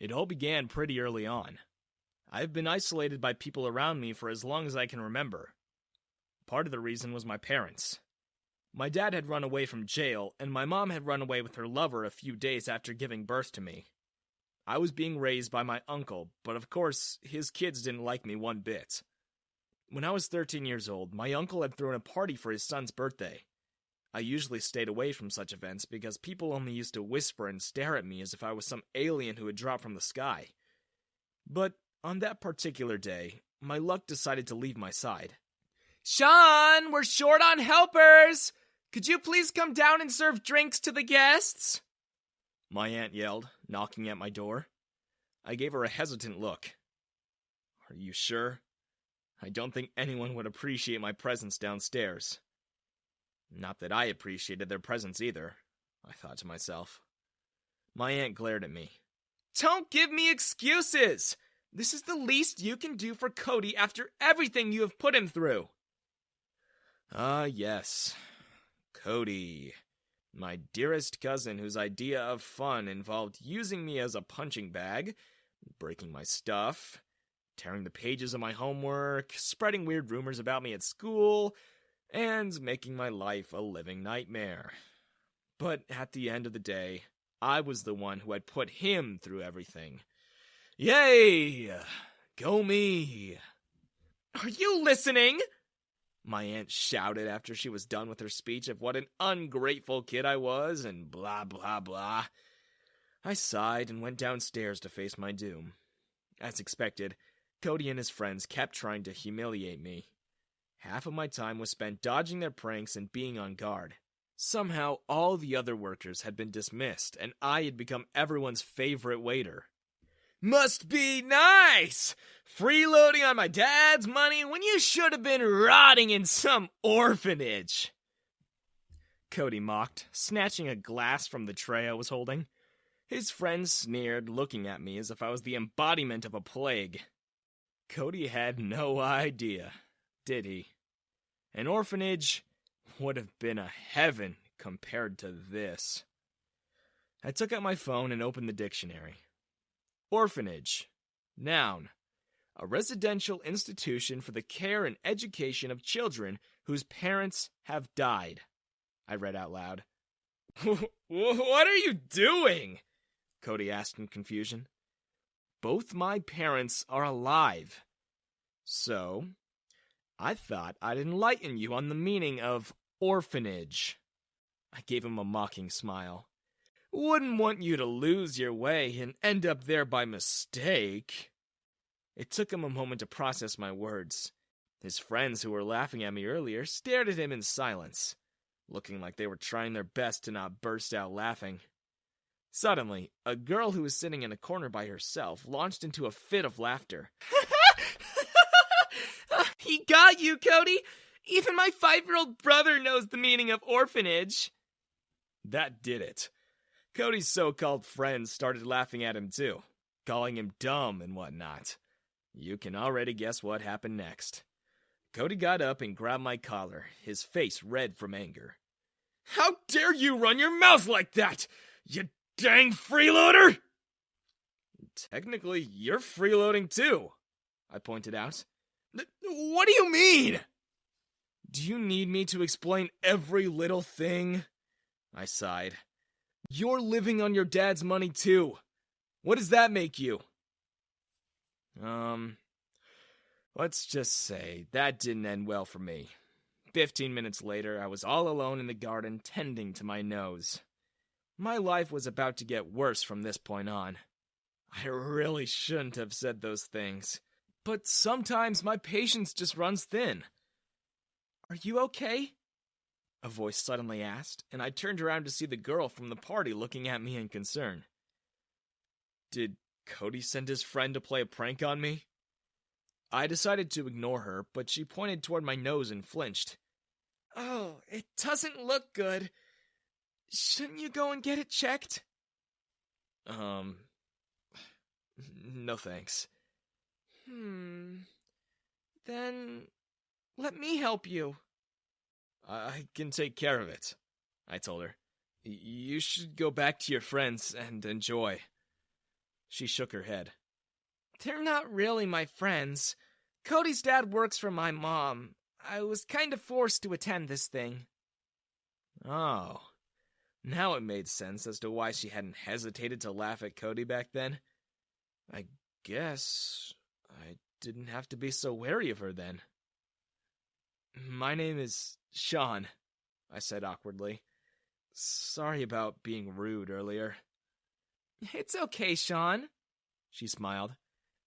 It all began pretty early on. I've been isolated by people around me for as long as I can remember. Part of the reason was my parents. My dad had run away from jail, and my mom had run away with her lover a few days after giving birth to me. I was being raised by my uncle, but of course, his kids didn't like me one bit. When I was 13 years old, my uncle had thrown a party for his son's birthday. I usually stayed away from such events because people only used to whisper and stare at me as if I was some alien who had dropped from the sky. But on that particular day, my luck decided to leave my side. "Sean, we're short on helpers! Could you please come down and serve drinks to the guests?" My aunt yelled, knocking at my door. I gave her a hesitant look. "Are you sure? I don't think anyone would appreciate my presence downstairs." Not that I appreciated their presence either, I thought to myself. My aunt glared at me. "Don't give me excuses! This is the least you can do for Cody after everything you have put him through." Ah, yes. Cody. My dearest cousin whose idea of fun involved using me as a punching bag, breaking my stuff, tearing the pages of my homework, spreading weird rumors about me at school, and making my life a living nightmare. But at the end of the day, I was the one who had put him through everything. Yay! Go me! "Are you listening?" My aunt shouted after she was done with her speech of what an ungrateful kid I was, and blah blah blah. I sighed and went downstairs to face my doom. As expected, Cody and his friends kept trying to humiliate me. Half of my time was spent dodging their pranks and being on guard. Somehow, all the other workers had been dismissed, and I had become everyone's favorite waiter. "Must be nice! Freeloading on my dad's money when you should have been rotting in some orphanage!" Cody mocked, snatching a glass from the tray I was holding. His friends sneered, looking at me as if I was the embodiment of a plague. Cody had no idea, did he? An orphanage would have been a heaven compared to this. I took out my phone and opened the dictionary. Orphanage. Noun. A residential institution for the care and education of children whose parents have died. I read out loud. "What are you doing?" Cody asked in confusion. "Both my parents are alive. So, I thought I'd enlighten you on the meaning of orphanage." I gave him a mocking smile. "Wouldn't want you to lose your way and end up there by mistake." It took him a moment to process my words. His friends who were laughing at me earlier stared at him in silence, looking like they were trying their best to not burst out laughing. Suddenly, a girl who was sitting in a corner by herself launched into a fit of laughter. "He got you, Cody! Even my 5-year-old brother knows the meaning of orphanage." That did it. Cody's so-called friends started laughing at him too, calling him dumb and whatnot. You can already guess what happened next. Cody got up and grabbed my collar, his face red from anger. "How dare you run your mouth like that, you dang freeloader!" "Technically, you're freeloading too," I pointed out. "What do you mean?" "Do you need me to explain every little thing?" I sighed. "You're living on your dad's money too. What does that make you?" Let's just say that didn't end well for me. 15 minutes later, I was all alone in the garden tending to my nose. My life was about to get worse from this point on. I really shouldn't have said those things, but sometimes my patience just runs thin. "Are you okay?" a voice suddenly asked, and I turned around to see the girl from the party looking at me in concern. Did Cody send his friend to play a prank on me? I decided to ignore her, but she pointed toward my nose and flinched. "Oh, it doesn't look good. Shouldn't you go and get it checked?" No thanks. Then let me help you." "I can take care of it," I told her. "You should go back to your friends and enjoy." She shook her head. They're not really my friends. Cody's dad works for my mom. I was kind of forced to attend this thing. Oh. Now it made sense as to why she hadn't hesitated to laugh at Cody back then. I guess I didn't have to be so wary of her then. My name is Sean, I said awkwardly. Sorry about being rude earlier. It's okay, Sean, she smiled.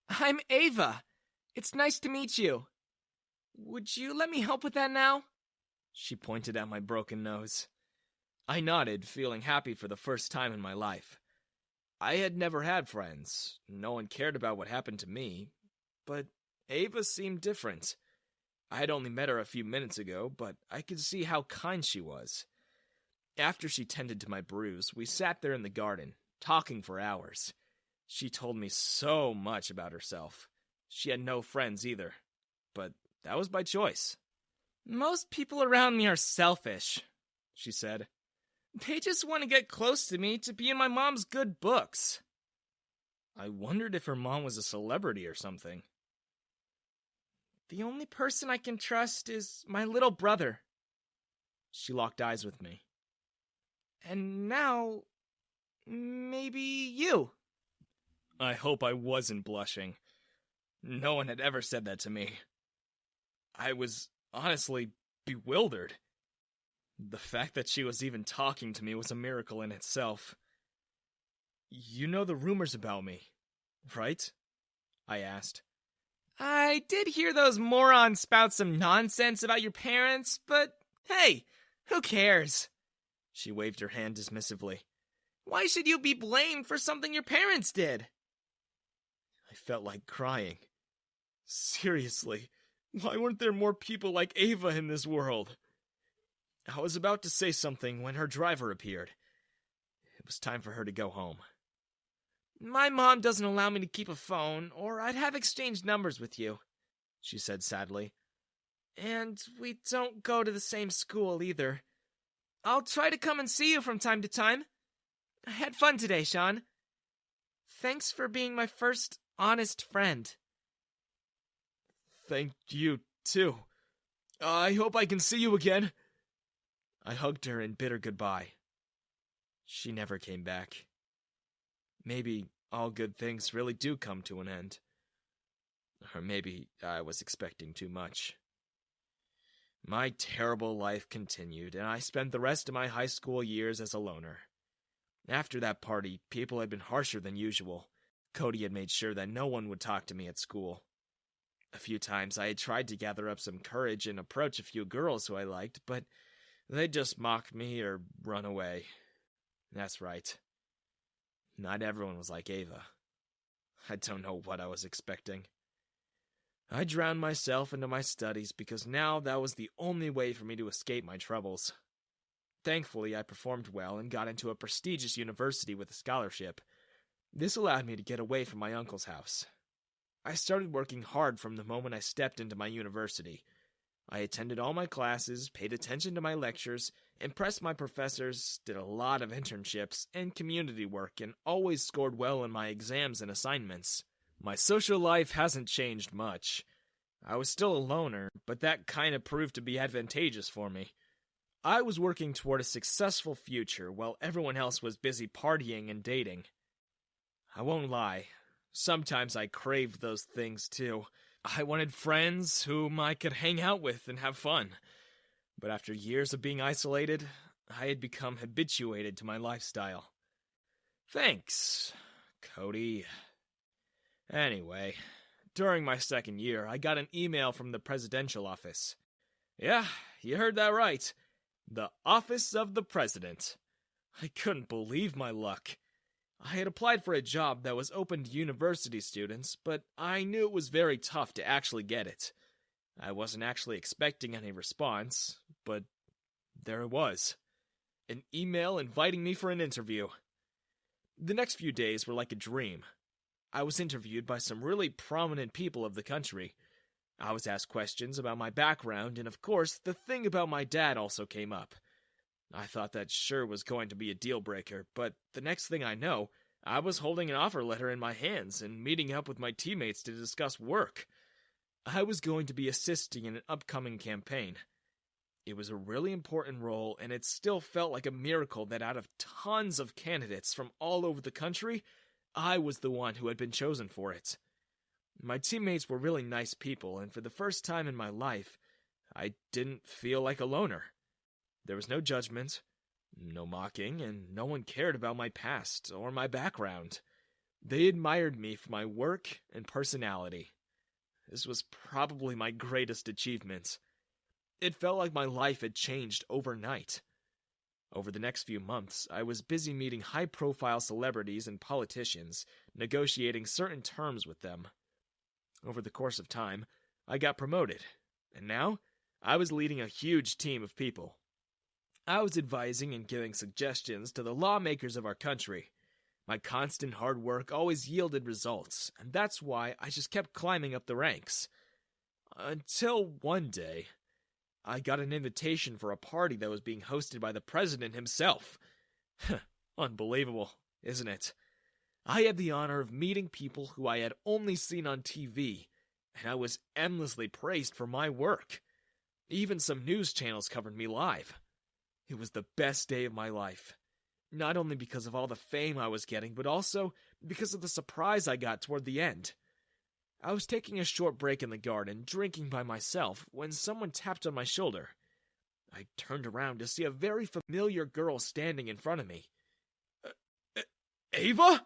I'm Ava. It's nice to meet you. Would you let me help with that now? She pointed at my broken nose. I nodded, feeling happy for the first time in my life. I had never had friends. No one cared about what happened to me. But Ava seemed different. I had only met her a few minutes ago, but I could see how kind she was. After she tended to my bruise, we sat there in the garden, talking for hours. She told me so much about herself. She had no friends either, but that was by choice. Most people around me are selfish, she said. They just want to get close to me to be in my mom's good books. I wondered if her mom was a celebrity or something. The only person I can trust is my little brother. She locked eyes with me. And now, maybe you. I hope I wasn't blushing. No one had ever said that to me. I was honestly bewildered. The fact that she was even talking to me was a miracle in itself. You know the rumors about me, right? I asked. I did hear those morons spout some nonsense about your parents, but hey, who cares? She waved her hand dismissively. Why should you be blamed for something your parents did? I felt like crying. Seriously, why weren't there more people like Ava in this world? I was about to say something when her driver appeared. It was time for her to go home. My mom doesn't allow me to keep a phone, or I'd have exchanged numbers with you, she said sadly. And we don't go to the same school either. I'll try to come and see you from time to time. I had fun today, Sean. Thanks for being my first honest friend. Thank you, too. I hope I can see you again. I hugged her and bid her goodbye. She never came back. Maybe all good things really do come to an end. Or maybe I was expecting too much. My terrible life continued, and I spent the rest of my high school years as a loner. After that party, people had been harsher than usual. Cody had made sure that no one would talk to me at school. A few times I had tried to gather up some courage and approach a few girls who I liked, but they'd just mock me or run away. That's right. Not everyone was like Ava. I don't know what I was expecting. I drowned myself into my studies because now that was the only way for me to escape my troubles. Thankfully, I performed well and got into a prestigious university with a scholarship. This allowed me to get away from my uncle's house. I started working hard from the moment I stepped into my university. I attended all my classes, paid attention to my lectures, impressed my professors, did a lot of internships and community work, and always scored well in my exams and assignments. My social life hasn't changed much. I was still a loner, but that kind of proved to be advantageous for me. I was working toward a successful future while everyone else was busy partying and dating. I won't lie, sometimes I craved those things too. I wanted friends whom I could hang out with and have fun. But after years of being isolated, I had become habituated to my lifestyle. Thanks, Cody. Anyway, during my second year, I got an email from the presidential office. Yeah, you heard that right. The Office of the President. I couldn't believe my luck. I had applied for a job that was open to university students, but I knew it was very tough to actually get it. I wasn't actually expecting any response, but there it was. An email inviting me for an interview. The next few days were like a dream. I was interviewed by some really prominent people of the country. I was asked questions about my background, and of course, the thing about my dad also came up. I thought that sure was going to be a deal breaker, but the next thing I know, I was holding an offer letter in my hands and meeting up with my teammates to discuss work. I was going to be assisting in an upcoming campaign. It was a really important role, and it still felt like a miracle that out of tons of candidates from all over the country, I was the one who had been chosen for it. My teammates were really nice people, and for the first time in my life, I didn't feel like a loner. There was no judgment, no mocking, and no one cared about my past or my background. They admired me for my work and personality. This was probably my greatest achievement. It felt like my life had changed overnight. Over the next few months, I was busy meeting high-profile celebrities and politicians, negotiating certain terms with them. Over the course of time, I got promoted, and now I was leading a huge team of people. I was advising and giving suggestions to the lawmakers of our country. My constant hard work always yielded results, and that's why I just kept climbing up the ranks. Until one day, I got an invitation for a party that was being hosted by the president himself. Unbelievable, isn't it? I had the honor of meeting people who I had only seen on TV, and I was endlessly praised for my work. Even some news channels covered me live. It was the best day of my life, not only because of all the fame I was getting, but also because of the surprise I got toward the end. I was taking a short break in the garden, drinking by myself, when someone tapped on my shoulder. I turned around to see a very familiar girl standing in front of me. Ava?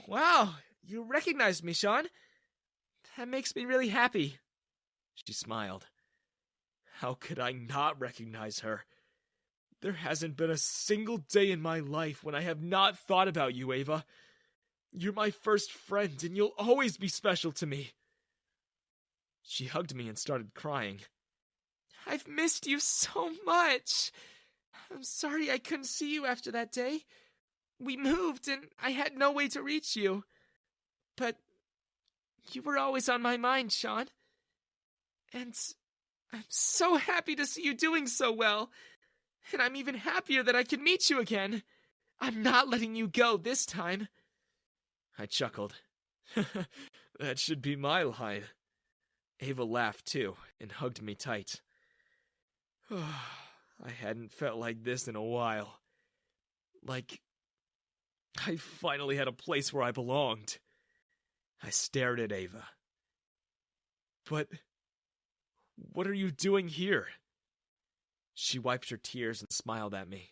Wow, you recognized me, Sean. That makes me really happy. She smiled. How could I not recognize her? There hasn't been a single day in my life when I have not thought about you, Ava. You're my first friend, and you'll always be special to me. She hugged me and started crying. I've missed you so much. I'm sorry I couldn't see you after that day. We moved, and I had no way to reach you. But you were always on my mind, Sean. And I'm so happy to see you doing so well. And I'm even happier that I can meet you again. I'm not letting you go this time. I chuckled. That should be my line. Ava laughed too, and hugged me tight. I hadn't felt like this in a while. Like I finally had a place where I belonged. I stared at Ava. But what are you doing here? She wiped her tears and smiled at me.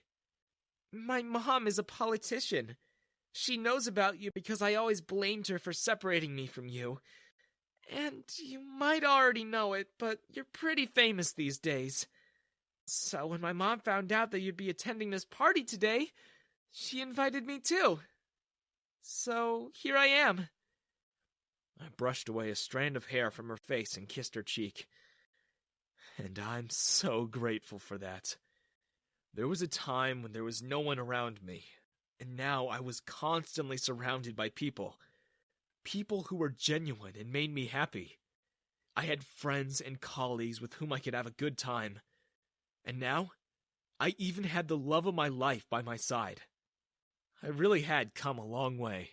My mom is a politician. She knows about you because I always blamed her for separating me from you. And you might already know it, but you're pretty famous these days. So when my mom found out that you'd be attending this party today, she invited me too. So here I am. I brushed away a strand of hair from her face and kissed her cheek. And I'm so grateful for that. There was a time when there was no one around me, and now I was constantly surrounded by people. People who were genuine and made me happy. I had friends and colleagues with whom I could have a good time. And now, I even had the love of my life by my side. I really had come a long way.